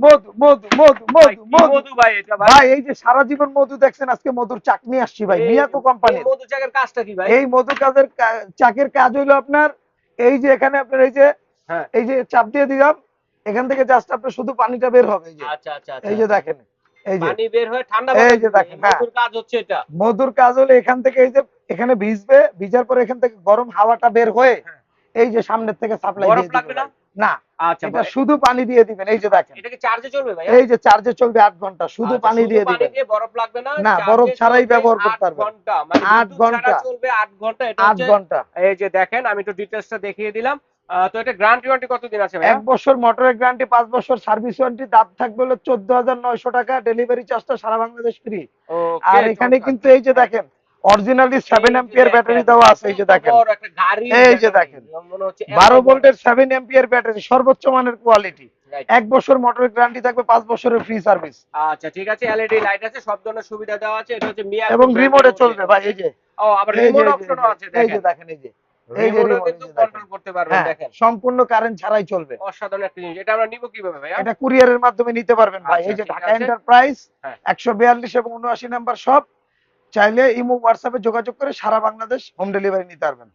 মধু মধু মধু মধু ভাই মধু কি মধু মধু ভাই এটা ভাই? ভাই এই যে সারা জীবন মধু দেখছেন, আজকে মধুর চাক নিয়ে আসছি ভাই, এই মিয়াকো এই কোম্পানির। মধু চাকের কাজটা কি ভাই? এই মধু কাজের চাকের কাজ হইলো আপনার এই যে এখানে আপনার হ্যাঁ। এই যে চাপ দিয়ে দিলাম, এখান থেকে জাস্ট আপনার শুধু পানিটা বের হবে, আচ্ছা, আচ্ছা, আচ্ছা, এই যে আচ্ছা। দেখেন, এই যে পানি বের হয়ে ঠান্ডা এই বাতাস যে দিবে। দেখেন, এই হ্যাঁ মধুর কাজ হচ্ছে এটা। মধুর কাজ হলো এখান থেকে এই যে এখানে ভিজবে, ভিজার পরে এখান থেকে গরম হাওয়াটা বের হয়ে হ্যাঁ। এই যে সামনের থেকে সাপ্লাই বরফ দিয়ে দিবে লাগবে না? ভাই। না, আচ্ছা এটা শুধু পানি দিয়ে দিবেন, এই যে দেখেন, এটা কি চার্জে চলবে ভাইয়া? এই যে চার্জে চলবে 8 ঘন্টা, শুধু আচ্ছা, পানি শুধু দিয়ে পানি দিবেন। দিয়ে বরফ লাগবে না, না, বরফ চার্জে ছাড়াই চলবে ব্যবহার ৮ করতে পারবেন। ঘন্টা। মানে 8 বিদ্যুৎ ছাড়া ঘন্টা, চলবে ৮ ঘন্টা। এটা 8 হচ্ছে ঘন্টা। এই যে দেখেন আমি একটু ডিটেইলসটা দেখিয়ে দিলাম। তো এটা গ্যারান্টি ওয়ারেন্টি কতদিন আছে ভাইয়া? 1 বছর মোটরের গ্যারান্টি, 5 বছর সার্ভিস ওয়ারেন্টি, দাম থাকবে হলো 14,900 টাকা, ডেলিভারি চার্জটা সারা বাংলাদেশ ফ্রি। ওকে, আর এখানে চমৎকার। কিন্তু এই যে হ্যাঁ, দেখেন অরিজিনালি এই 7 যে এম্পিয়ার ব্যাটারি দেখেন দেওয়া আছে, এই যে কত দেখেন, বড় একটা গাড়ির এই যে ব্যাটারি। দেখেন মনে হচ্ছে এত 12 বড়। ভোল্টের 7 এম্পিয়ার ব্যাটারি, সর্বোচ্চ মানের কোয়ালিটি। রাইট। 1 বছর মোটরের গ্যারান্টি থাকবে, 5 বছরের ফ্রি সার্ভিস আচ্ছা ঠিক আছে, এলইডি লাইট আছে, সব ধরনের সুবিধা দেওয়া আছে। এটা হচ্ছে মিয়াকো এবং ব্র্যান্ডের রিমোটে মধ্যে। চলবে ভাই, এই যে ও আবার এই যে রিমোট এই যে অপশনও আছে এই যে দেখেন। দেখেন, এই যে রিমোটও রিমোট, এই কিন্তু যে দেখেন, কন্ট্রোল করতে পারবেন হ্যাঁ দেখেন। সম্পূর্ণ কারেন্ট ছাড়াই চলবে। অসাধারণ একটা জিনিস। এটা আমরা নিব কিভাবে ভাইয়া? এটা কুরিয়ারের মাধ্যমে নিতে পারবেন ভাই, আচ্ছা এই যে ঠিক ঢাকা আছে। এন্টারপ্রাইজ হ্যাঁ। 142 এবং 79 নাম্বার শপ, চাইলে ইমো হোয়াটসঅ্যাপে যোগাযোগ করে সারা বাংলাদেশ হোম ডেলিভারি নিতে পারবেন।